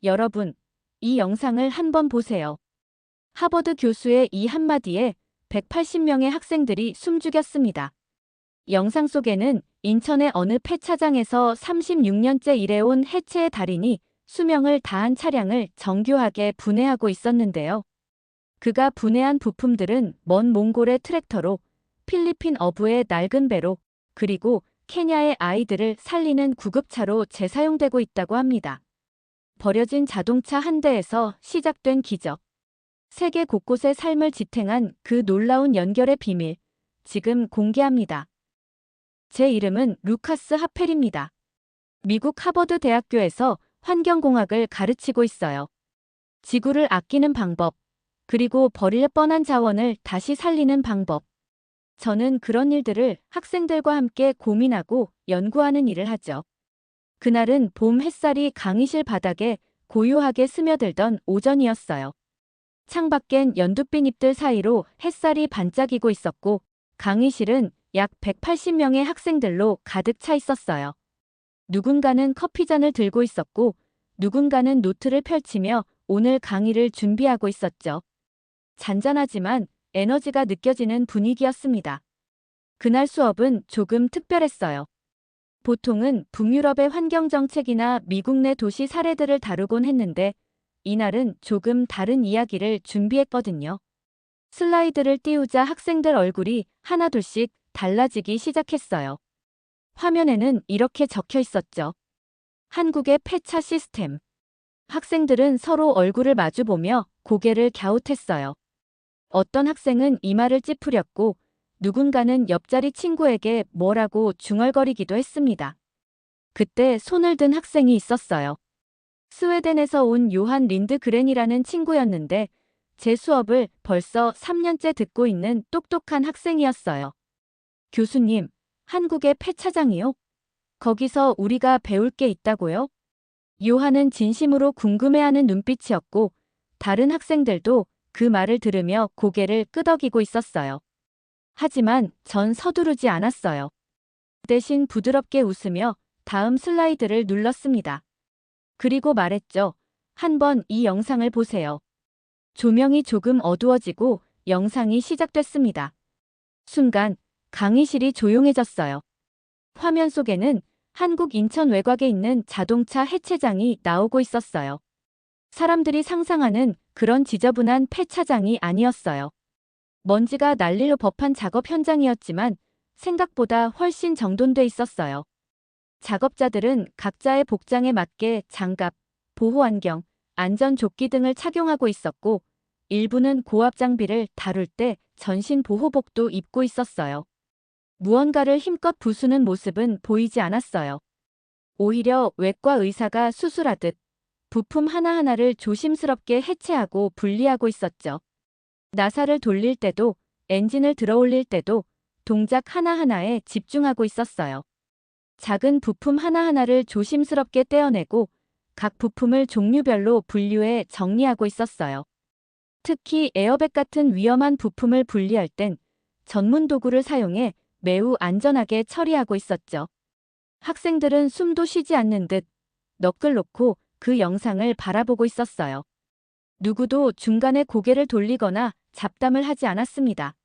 여러분, 이 영상을 한번 보세요. 하버드 교수의 이 한마디에 180명의 학생들이 숨죽였습니다. 영상 속에는 인천의 어느 폐차장에서 36년째 일해온 해체의 달인이 수명을 다한 차량을 정교하게 분해하고 있었는데요. 그가 분해한 부품들은 먼 몽골의 트랙터로, 필리핀 어부의 낡은 배로, 그리고 케냐의 아이들을 살리는 구급차로 재사용되고 있다고 합니다. 버려진 자동차 한 대에서 시작된 기적. 세계 곳곳의 삶을 지탱한 그 놀라운 연결의 비밀, 지금 공개합니다. 제 이름은 루카스 하펠입니다. 미국 하버드 대학교에서 환경공학을 가르치고 있어요. 지구를 아끼는 방법, 그리고 버릴 뻔한 자원을 다시 살리는 방법. 저는 그런 일들을 학생들과 함께 고민하고 연구하는 일을 하죠. 그날은 봄 햇살이 강의실 바닥에 고요하게 스며들던 오전이었어요. 창밖엔 연두빛 잎들 사이로 햇살이 반짝이고 있었고 강의실은 약 180명의 학생들로 가득 차 있었어요. 누군가는 커피잔을 들고 있었고 누군가는 노트를 펼치며 오늘 강의를 준비하고 있었죠. 잔잔하지만 에너지가 느껴지는 분위기였습니다. 그날 수업은 조금 특별했어요. 보통은 북유럽의 환경정책이나 미국 내 도시 사례들을 다루곤 했는데 이날은 조금 다른 이야기를 준비했거든요. 슬라이드를 띄우자 학생들 얼굴이 하나둘씩 달라지기 시작했어요. 화면에는 이렇게 적혀 있었죠. 한국의 폐차 시스템. 학생들은 서로 얼굴을 마주보며 고개를 갸웃했어요. 어떤 학생은 이마를 찌푸렸고 누군가는 옆자리 친구에게 뭐라고 중얼거리기도 했습니다. 그때 손을 든 학생이 있었어요. 스웨덴에서 온 요한 린드그렌이라는 친구였는데 제 수업을 벌써 3년째 듣고 있는 똑똑한 학생이었어요. 교수님, 한국의 폐차장이요? 거기서 우리가 배울 게 있다고요? 요한은 진심으로 궁금해하는 눈빛이었고 다른 학생들도 그 말을 들으며 고개를 끄덕이고 있었어요. 하지만 전 서두르지 않았어요. 대신 부드럽게 웃으며 다음 슬라이드를 눌렀습니다. 그리고 말했죠. 한번 이 영상을 보세요. 조명이 조금 어두워지고 영상이 시작됐습니다. 순간 강의실이 조용해졌어요. 화면 속에는 한국 인천 외곽에 있는 자동차 해체장이 나오고 있었어요. 사람들이 상상하는 그런 지저분한 폐차장이 아니었어요. 먼지가 날릴 법한 작업 현장이었지만 생각보다 훨씬 정돈돼 있었어요. 작업자들은 각자의 복장에 맞게 장갑, 보호안경, 안전조끼 등을 착용하고 있었고 일부는 고압 장비를 다룰 때 전신 보호복도 입고 있었어요. 무언가를 힘껏 부수는 모습은 보이지 않았어요. 오히려 외과 의사가 수술하듯 부품 하나하나를 조심스럽게 해체하고 분리하고 있었죠. 나사를 돌릴 때도 엔진을 들어올릴 때도 동작 하나하나에 집중하고 있었어요. 작은 부품 하나하나를 조심스럽게 떼어내고 각 부품을 종류별로 분류해 정리하고 있었어요. 특히 에어백 같은 위험한 부품을 분리할 땐 전문 도구를 사용해 매우 안전하게 처리하고 있었죠. 학생들은 숨도 쉬지 않는 듯 넋을 놓고 그 영상을 바라보고 있었어요. 누구도 중간에 고개를 돌리거나 잡담을 하지 않았습니다.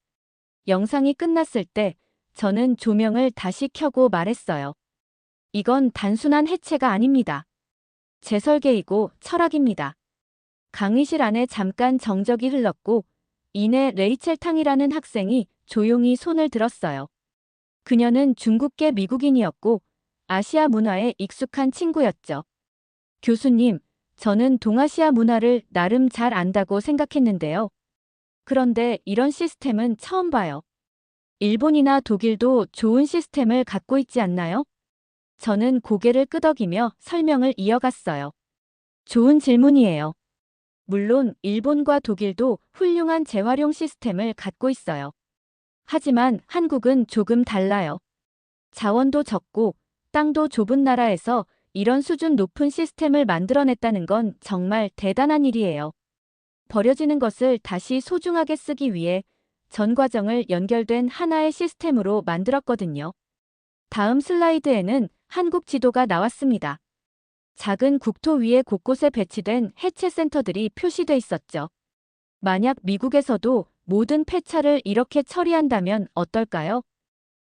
영상이 끝났을 때 저는 조명을 다시 켜고 말했어요. 이건 단순한 해체가 아닙니다. 재설계이고 철학입니다. 강의실 안에 잠깐 정적이 흘렀고 이내 레이첼 탕이라는 학생이 조용히 손을 들었어요. 그녀는 중국계 미국인이었고 아시아 문화에 익숙한 친구였죠. 교수님, 저는 동아시아 문화를 나름 잘 안다고 생각했는데요. 그런데 이런 시스템은 처음 봐요. 일본이나 독일도 좋은 시스템을 갖고 있지 않나요? 저는 고개를 끄덕이며 설명을 이어갔어요. 좋은 질문이에요. 물론 일본과 독일도 훌륭한 재활용 시스템을 갖고 있어요. 하지만 한국은 조금 달라요. 자원도 적고 땅도 좁은 나라에서 이런 수준 높은 시스템을 만들어냈다는 건 정말 대단한 일이에요. 버려지는 것을 다시 소중하게 쓰기 위해 전 과정을 연결된 하나의 시스템으로 만들었거든요. 다음 슬라이드에는 한국 지도가 나왔습니다. 작은 국토 위에 곳곳에 배치된 해체 센터들이 표시돼 있었죠. 만약 미국에서도 모든 폐차를 이렇게 처리한다면 어떨까요?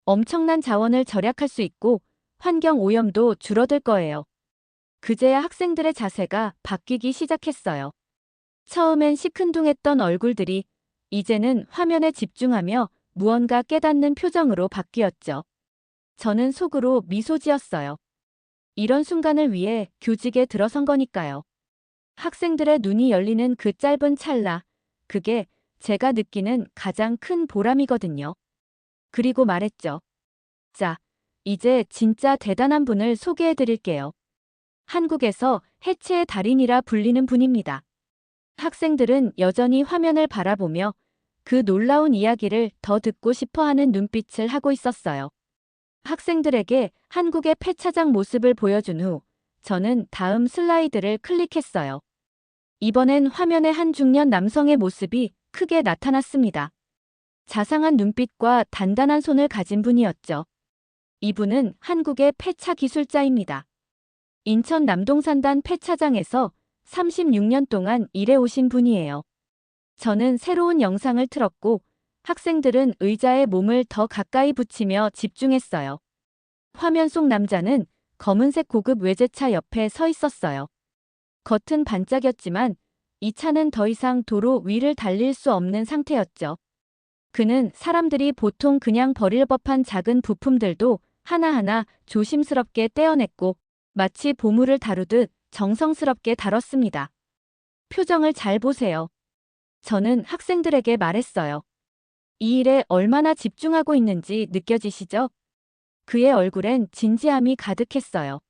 엄청난 자원을 절약할 수 있고 환경 오염도 줄어들 거예요. 그제야 학생들의 자세가 바뀌기 시작했어요. 처음엔 시큰둥했던 얼굴들이 이제는 화면에 집중하며 무언가 깨닫는 표정으로 바뀌었죠. 저는 속으로 미소 지었어요. 이런 순간을 위해 교직에 들어선 거니까요. 학생들의 눈이 열리는 그 짧은 찰나, 그게 제가 느끼는 가장 큰 보람이거든요. 그리고 말했죠. 자, 이제 진짜 대단한 분을 소개해 드릴게요. 한국에서 해체의 달인이라 불리는 분입니다. 학생들은 여전히 화면을 바라보며 그 놀라운 이야기를 더 듣고 싶어 하는 눈빛을 하고 있었어요. 학생들에게 한국의 폐차장 모습을 보여준 후 저는 다음 슬라이드를 클릭했어요. 이번엔 화면에 한 중년 남성의 모습이 크게 나타났습니다. 자상한 눈빛과 단단한 손을 가진 분이었죠. 이분은 한국의 폐차 기술자입니다. 인천 남동산단 폐차장에서 36년 동안 일해 오신 분이에요. 저는 새로운 영상을 틀었고 학생들은 의자에 몸을 더 가까이 붙이며 집중했어요. 화면 속 남자는 검은색 고급 외제차 옆에 서 있었어요. 겉은 반짝였지만 이 차는 더 이상 도로 위를 달릴 수 없는 상태였죠. 그는 사람들이 보통 그냥 버릴 법한 작은 부품들도 하나하나 조심스럽게 떼어냈고 마치 보물을 다루듯 정성스럽게 다뤘습니다. 표정을 잘 보세요. 저는 학생들에게 말했어요. 이 일에 얼마나 집중하고 있는지 느껴지시죠? 그의 얼굴엔 진지함이 가득했어요.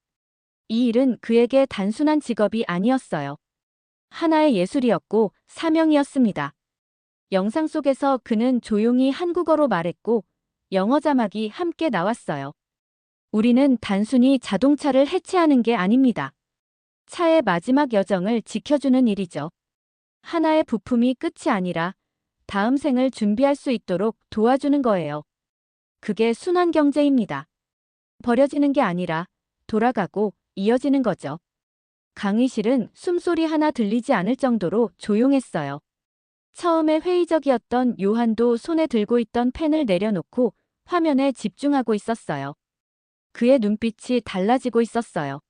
이 일은 그에게 단순한 직업이 아니었어요. 하나의 예술이었고 사명이었습니다. 영상 속에서 그는 조용히 한국어로 말했고 영어 자막이 함께 나왔어요. 우리는 단순히 자동차를 해체하는 게 아닙니다. 차의 마지막 여정을 지켜주는 일이죠. 하나의 부품이 끝이 아니라 다음 생을 준비할 수 있도록 도와주는 거예요. 그게 순환 경제입니다. 버려지는 게 아니라 돌아가고 이어지는 거죠. 강의실은 숨소리 하나 들리지 않을 정도로 조용했어요. 처음에 회의적이었던 요한도 손에 들고 있던 펜을 내려놓고 화면에 집중하고 있었어요. 그의 눈빛이 달라지고 있었어요.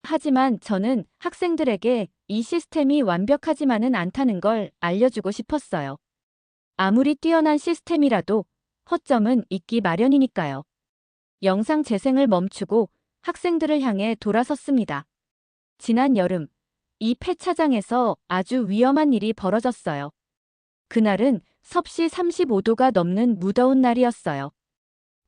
하지만 저는 학생들에게 이 시스템이 완벽하지만은 않다는 걸 알려주고 싶었어요. 아무리 뛰어난 시스템이라도 허점은 있기 마련이니까요. 영상 재생을 멈추고 학생들을 향해 돌아섰습니다. 지난 여름, 이 폐차장에서 아주 위험한 일이 벌어졌어요. 그날은 섭씨 35도가 넘는 무더운 날이었어요.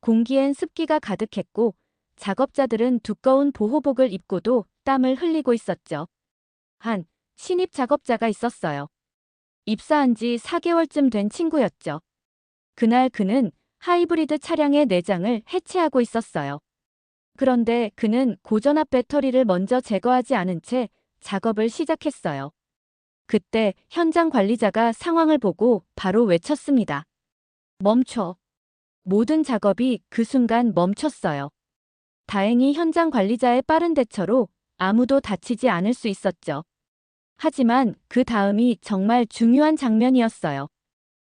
공기엔 습기가 가득했고 작업자들은 두꺼운 보호복을 입고도 땀을 흘리고 있었죠. 한 신입 작업자가 있었어요. 입사한 지 4개월쯤 된 친구였죠. 그날 그는 하이브리드 차량의 내장을 해체하고 있었어요. 그런데 그는 고전압 배터리를 먼저 제거하지 않은 채 작업을 시작했어요. 그때 현장 관리자가 상황을 보고 바로 외쳤습니다. 멈춰. 모든 작업이 그 순간 멈췄어요. 다행히 현장 관리자의 빠른 대처로 아무도 다치지 않을 수 있었죠. 하지만 그 다음이 정말 중요한 장면이었어요.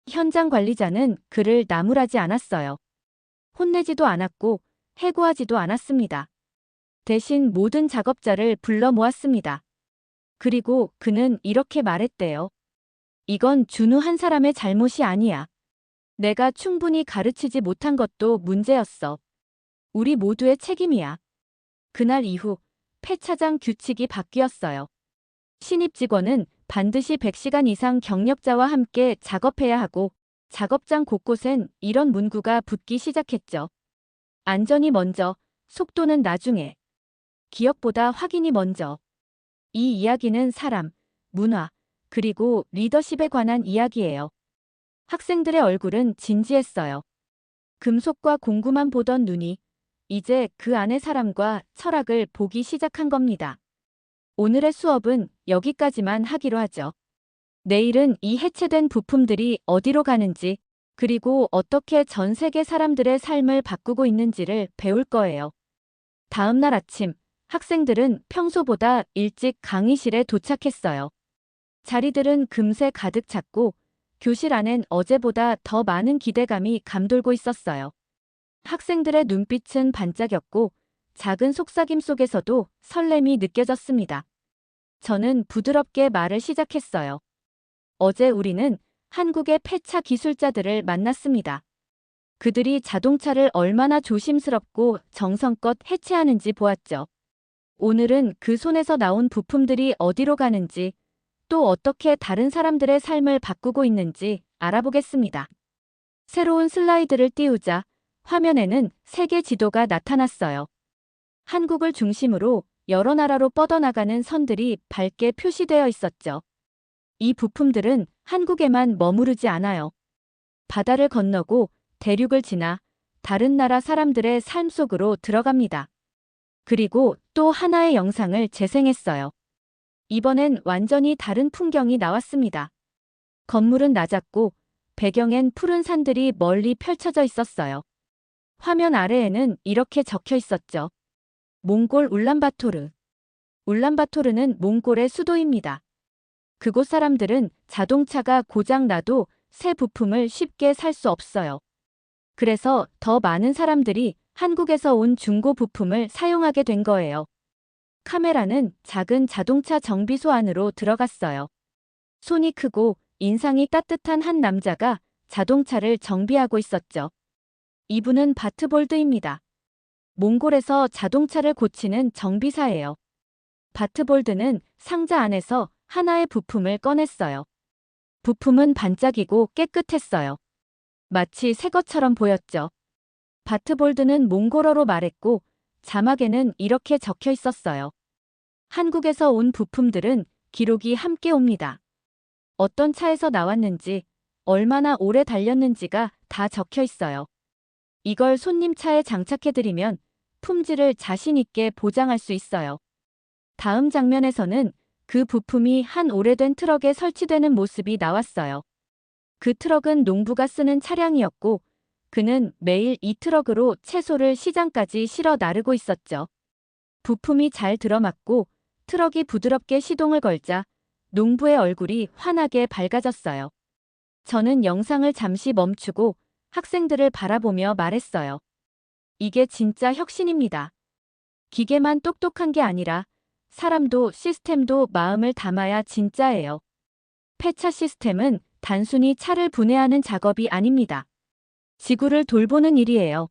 현장 관리자는 그를 나무라지 않았어요. 혼내지도 않았고 해고하지도 않았습니다. 대신 모든 작업자를 불러 모았습니다. 그리고 그는 이렇게 말했대요. 이건 준우 한 사람의 잘못이 아니야. 내가 충분히 가르치지 못한 것도 문제였어. 우리 모두의 책임이야. 그날 이후 폐차장 규칙이 바뀌었어요. 신입 직원은 반드시 100시간 이상 경력자와 함께 작업해야 하고 작업장 곳곳엔 이런 문구가 붙기 시작했죠. 안전이 먼저, 속도는 나중에. 기억보다 확인이 먼저. 이 이야기는 사람, 문화, 그리고 리더십에 관한 이야기예요. 학생들의 얼굴은 진지했어요. 금속과 공구만 보던 눈이 이제 그 안의 사람과 철학을 보기 시작한 겁니다. 오늘의 수업은 여기까지만 하기로 하죠. 내일은 이 해체된 부품들이 어디로 가는지, 그리고 어떻게 전 세계 사람들의 삶을 바꾸고 있는지를 배울 거예요. 다음 날 아침, 학생들은 평소보다 일찍 강의실에 도착했어요. 자리들은 금세 가득 찼고 교실 안엔 어제보다 더 많은 기대감이 감돌고 있었어요. 학생들의 눈빛은 반짝였고 작은 속삭임 속에서도 설렘이 느껴졌습니다. 저는 부드럽게 말을 시작했어요. 어제 우리는 한국의 폐차 기술자들을 만났습니다. 그들이 자동차를 얼마나 조심스럽고 정성껏 해체하는지 보았죠. 오늘은 그 손에서 나온 부품들이 어디로 가는지, 또 어떻게 다른 사람들의 삶을 바꾸고 있는지 알아보겠습니다. 새로운 슬라이드를 띄우자 화면에는 세계 지도가 나타났어요. 한국을 중심으로 여러 나라로 뻗어나가는 선들이 밝게 표시되어 있었죠. 이 부품들은 한국에만 머무르지 않아요. 바다를 건너고 대륙을 지나 다른 나라 사람들의 삶 속으로 들어갑니다. 그리고 또 하나의 영상을 재생했어요. 이번엔 완전히 다른 풍경이 나왔습니다. 건물은 낮았고 배경엔 푸른 산들이 멀리 펼쳐져 있었어요. 화면 아래에는 이렇게 적혀 있었죠. 몽골 울란바토르. 울란바토르는 몽골의 수도입니다. 그곳 사람들은 자동차가 고장 나도 새 부품을 쉽게 살 수 없어요. 그래서 더 많은 사람들이 한국에서 온 중고 부품을 사용하게 된 거예요. 카메라는 작은 자동차 정비소 안으로 들어갔어요. 손이 크고 인상이 따뜻한 한 남자가 자동차를 정비하고 있었죠. 이분은 바트볼드입니다. 몽골에서 자동차를 고치는 정비사예요. 바트볼드는 상자 안에서 하나의 부품을 꺼냈어요. 부품은 반짝이고 깨끗했어요. 마치 새 것처럼 보였죠. 바트볼드는 몽골어로 말했고 자막에는 이렇게 적혀 있었어요. 한국에서 온 부품들은 기록이 함께 옵니다. 어떤 차에서 나왔는지, 얼마나 오래 달렸는지가 다 적혀 있어요. 이걸 손님 차에 장착해드리면 품질을 자신 있게 보장할 수 있어요. 다음 장면에서는 그 부품이 한 오래된 트럭에 설치되는 모습이 나왔어요. 그 트럭은 농부가 쓰는 차량이었고 그는 매일 이 트럭으로 채소를 시장까지 실어 나르고 있었죠. 부품이 잘 들어맞고 트럭이 부드럽게 시동을 걸자 농부의 얼굴이 환하게 밝아졌어요. 저는 영상을 잠시 멈추고 학생들을 바라보며 말했어요. 이게 진짜 혁신입니다. 기계만 똑똑한 게 아니라 사람도 시스템도 마음을 담아야 진짜예요. 폐차 시스템은 단순히 차를 분해하는 작업이 아닙니다. 지구를 돌보는 일이에요.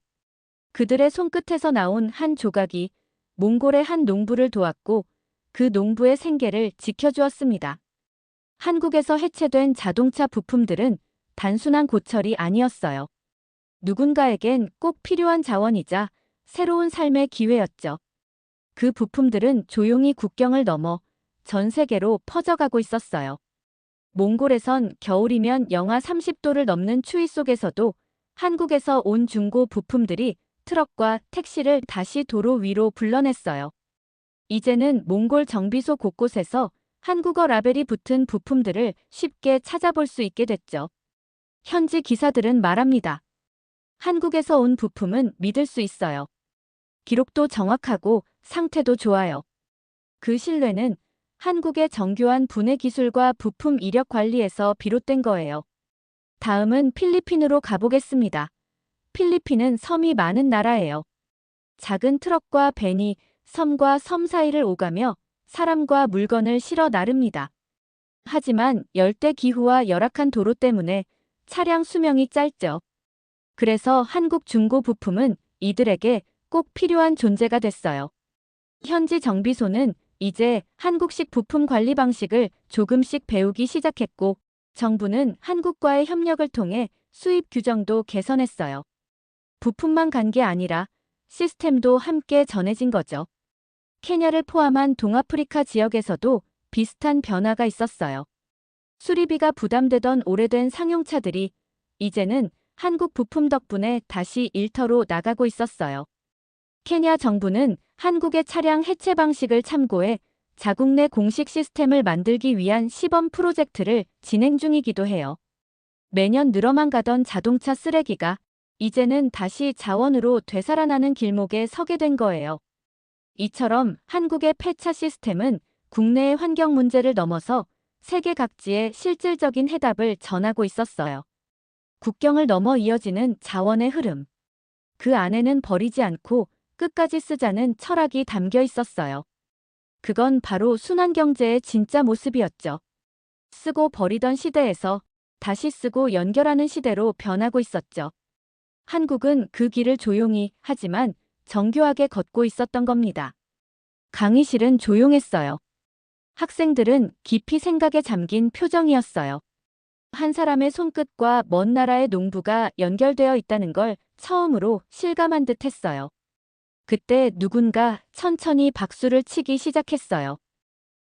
그들의 손끝에서 나온 한 조각이 몽골의 한 농부를 도왔고 그 농부의 생계를 지켜주었습니다. 한국에서 해체된 자동차 부품들은 단순한 고철이 아니었어요. 누군가에겐 꼭 필요한 자원이자 새로운 삶의 기회였죠. 그 부품들은 조용히 국경을 넘어 전 세계로 퍼져가고 있었어요. 몽골에선 겨울이면 영하 30도를 넘는 추위 속에서도 한국에서 온 중고 부품들이 트럭과 택시를 다시 도로 위로 불러냈어요. 이제는 몽골 정비소 곳곳에서 한국어 라벨이 붙은 부품들을 쉽게 찾아볼 수 있게 됐죠. 현지 기사들은 말합니다. 한국에서 온 부품은 믿을 수 있어요. 기록도 정확하고 상태도 좋아요. 그 신뢰는 한국의 정교한 분해 기술과 부품 이력 관리에서 비롯된 거예요. 다음은 필리핀으로 가보겠습니다. 필리핀은 섬이 많은 나라예요. 작은 트럭과 밴이 섬과 섬 사이를 오가며 사람과 물건을 실어 나릅니다. 하지만 열대 기후와 열악한 도로 때문에 차량 수명이 짧죠. 그래서 한국 중고 부품은 이들에게 꼭 필요한 존재가 됐어요. 현지 정비소는 이제 한국식 부품 관리 방식을 조금씩 배우기 시작했고 정부는 한국과의 협력을 통해 수입 규정도 개선했어요. 부품만 간 게 아니라 시스템도 함께 전해진 거죠. 케냐를 포함한 동아프리카 지역에서도 비슷한 변화가 있었어요. 수리비가 부담되던 오래된 상용차들이 이제는 한국 부품 덕분에 다시 일터로 나가고 있었어요. 케냐 정부는 한국의 차량 해체 방식을 참고해 자국 내 공식 시스템을 만들기 위한 시범 프로젝트를 진행 중이기도 해요. 매년 늘어만 가던 자동차 쓰레기가 이제는 다시 자원으로 되살아나는 길목에 서게 된 거예요. 이처럼 한국의 폐차 시스템은 국내의 환경 문제를 넘어서 세계 각지에 실질적인 해답을 전하고 있었어요. 국경을 넘어 이어지는 자원의 흐름. 그 안에는 버리지 않고 끝까지 쓰자는 철학이 담겨 있었어요. 그건 바로 순환경제의 진짜 모습이었죠. 쓰고 버리던 시대에서 다시 쓰고 연결하는 시대로 변하고 있었죠. 한국은 그 길을 조용히 하지만 정교하게 걷고 있었던 겁니다. 강의실은 조용했어요. 학생들은 깊이 생각에 잠긴 표정이었어요. 한 사람의 손끝과 먼 나라의 농부가 연결되어 있다는 걸 처음으로 실감한 듯 했어요. 그때 누군가 천천히 박수를 치기 시작했어요.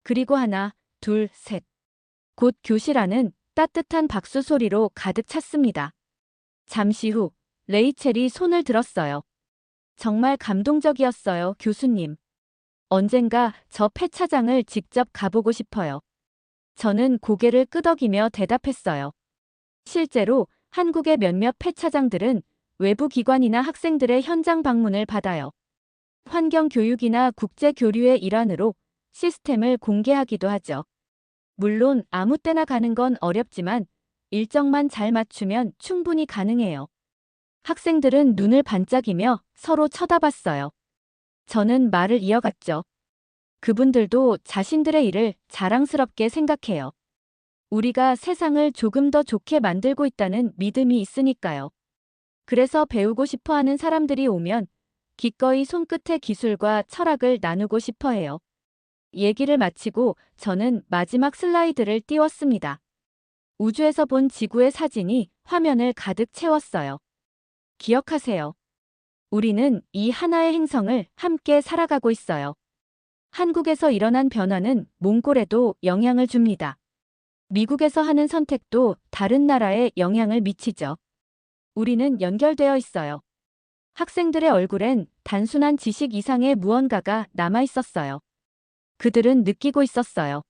그리고 하나, 둘, 셋. 곧 교실 안은 따뜻한 박수 소리로 가득 찼습니다. 잠시 후 레이첼이 손을 들었어요. 정말 감동적이었어요, 교수님. 언젠가 저 폐차장을 직접 가보고 싶어요. 저는 고개를 끄덕이며 대답했어요. 실제로 한국의 몇몇 폐차장들은 외부 기관이나 학생들의 현장 방문을 받아요. 환경교육이나 국제교류의 일환으로 시스템을 공개하기도 하죠. 물론 아무 때나 가는 건 어렵지만 일정만 잘 맞추면 충분히 가능해요. 학생들은 눈을 반짝이며 서로 쳐다봤어요. 저는 말을 이어갔죠. 그분들도 자신들의 일을 자랑스럽게 생각해요. 우리가 세상을 조금 더 좋게 만들고 있다는 믿음이 있으니까요. 그래서 배우고 싶어 하는 사람들이 오면 기꺼이 손끝의 기술과 철학을 나누고 싶어 해요. 얘기를 마치고 저는 마지막 슬라이드를 띄웠습니다. 우주에서 본 지구의 사진이 화면을 가득 채웠어요. 기억하세요. 우리는 이 하나의 행성을 함께 살아가고 있어요. 한국에서 일어난 변화는 몽골에도 영향을 줍니다. 미국에서 하는 선택도 다른 나라에 영향을 미치죠. 우리는 연결되어 있어요. 학생들의 얼굴엔 단순한 지식 이상의 무언가가 남아 있었어요. 그들은 느끼고 있었어요.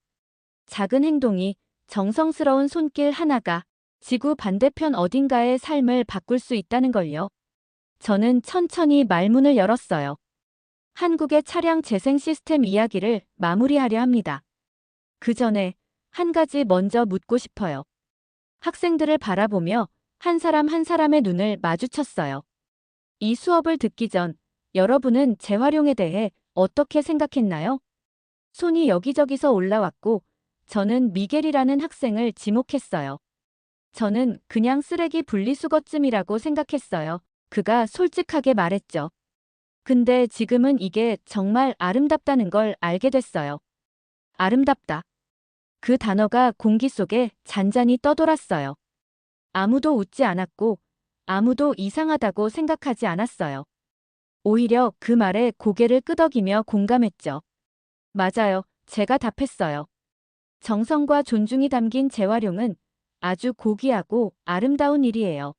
작은 행동이, 정성스러운 손길 하나가 지구 반대편 어딘가의 삶을 바꿀 수 있다는 걸요. 저는 천천히 말문을 열었어요. 한국의 차량 재생 시스템 이야기를 마무리하려 합니다. 그 전에 한 가지 먼저 묻고 싶어요. 학생들을 바라보며 한 사람 한 사람의 눈을 마주쳤어요. 이 수업을 듣기 전 여러분은 재활용에 대해 어떻게 생각했나요? 손이 여기저기서 올라왔고 저는 미겔이라는 학생을 지목했어요. 저는 그냥 쓰레기 분리수거쯤이라고 생각했어요. 그가 솔직하게 말했죠. 근데 지금은 이게 정말 아름답다는 걸 알게 됐어요. 아름답다. 그 단어가 공기 속에 잔잔히 떠돌았어요. 아무도 웃지 않았고 아무도 이상하다고 생각하지 않았어요. 오히려 그 말에 고개를 끄덕이며 공감했죠. 맞아요. 제가 답했어요. 정성과 존중이 담긴 재활용은 아주 고귀하고 아름다운 일이에요.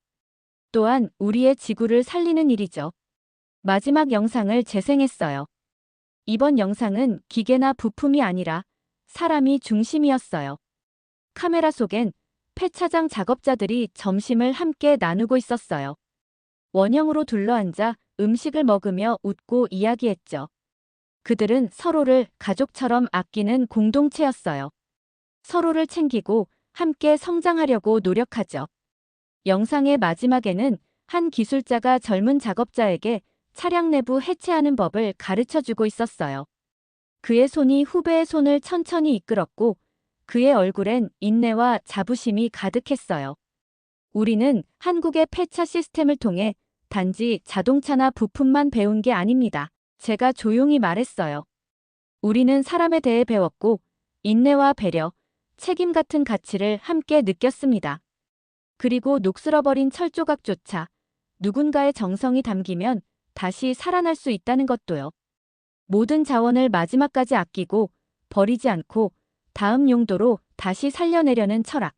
또한 우리의 지구를 살리는 일이죠. 마지막 영상을 재생했어요. 이번 영상은 기계나 부품이 아니라 사람이 중심이었어요. 카메라 속엔 폐차장 작업자들이 점심을 함께 나누고 있었어요. 원형으로 둘러앉아 음식을 먹으며 웃고 이야기했죠. 그들은 서로를 가족처럼 아끼는 공동체였어요. 서로를 챙기고 함께 성장하려고 노력하죠. 영상의 마지막에는 한 기술자가 젊은 작업자에게 차량 내부 해체하는 법을 가르쳐주고 있었어요. 그의 손이 후배의 손을 천천히 이끌었고 그의 얼굴엔 인내와 자부심이 가득했어요. 우리는 한국의 폐차 시스템을 통해 단지 자동차나 부품만 배운 게 아닙니다. 제가 조용히 말했어요. 우리는 사람에 대해 배웠고 인내와 배려, 책임 같은 가치를 함께 느꼈습니다. 그리고 녹슬어버린 철조각조차 누군가의 정성이 담기면 다시 살아날 수 있다는 것도요. 모든 자원을 마지막까지 아끼고 버리지 않고 다음 용도로 다시 살려내려는 철학.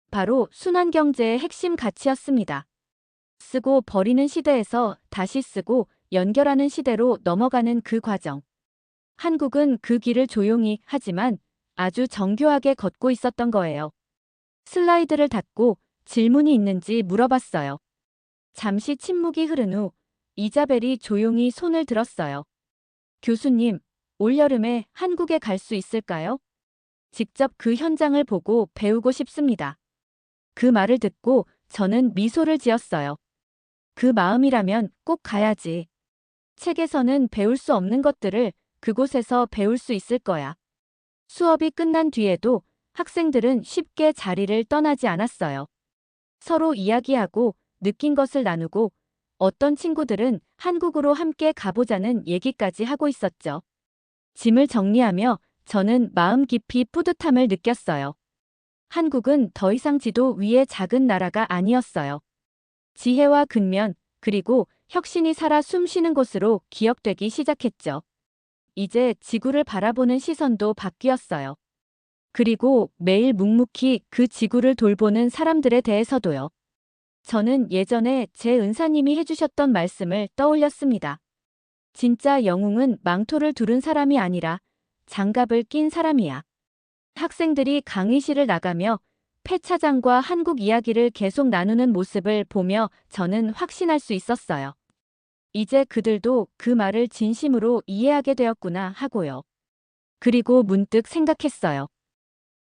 바로 순환경제의 핵심 가치였습니다. 쓰고 버리는 시대에서 다시 쓰고 연결하는 시대로 넘어가는 그 과정. 한국은 그 길을 조용히 하지만 아주 정교하게 걷고 있었던 거예요. 슬라이드를 닫고 질문이 있는지 물어봤어요. 잠시 침묵이 흐른 후 이자벨이 조용히 손을 들었어요. 교수님, 올여름에 한국에 갈 수 있을까요? 직접 그 현장을 보고 배우고 싶습니다. 그 말을 듣고 저는 미소를 지었어요. 그 마음이라면 꼭 가야지. 책에서는 배울 수 없는 것들을 그곳에서 배울 수 있을 거야. 수업이 끝난 뒤에도 학생들은 쉽게 자리를 떠나지 않았어요. 서로 이야기하고 느낀 것을 나누고 어떤 친구들은 한국으로 함께 가보자는 얘기까지 하고 있었죠. 짐을 정리하며 저는 마음 깊이 뿌듯함을 느꼈어요. 한국은 더 이상 지도 위의 작은 나라가 아니었어요. 지혜와 근면, 그리고 혁신이 살아 숨쉬는 곳으로 기억되기 시작했죠. 이제 지구를 바라보는 시선도 바뀌었어요. 그리고 매일 묵묵히 그 지구를 돌보는 사람들에 대해서도요. 저는 예전에 제 은사님이 해주셨던 말씀을 떠올렸습니다. 진짜 영웅은 망토를 두른 사람이 아니라 장갑을 낀 사람이야. 학생들이 강의실을 나가며 폐차장과 한국 이야기를 계속 나누는 모습을 보며 저는 확신할 수 있었어요. 이제 그들도 그 말을 진심으로 이해하게 되었구나 하고요. 그리고 문득 생각했어요.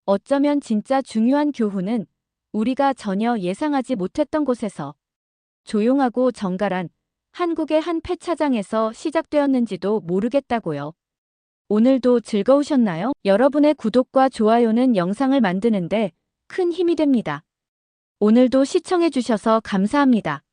어쩌면 진짜 중요한 교훈은 우리가 전혀 예상하지 못했던 곳에서 조용하고 정갈한 한국의 한 폐차장에서 시작되었는지도 모르겠다고요. 오늘도 즐거우셨나요? 여러분의 구독과 좋아요는 영상을 만드는데 큰 힘이 됩니다. 오늘도 시청해주셔서 감사합니다.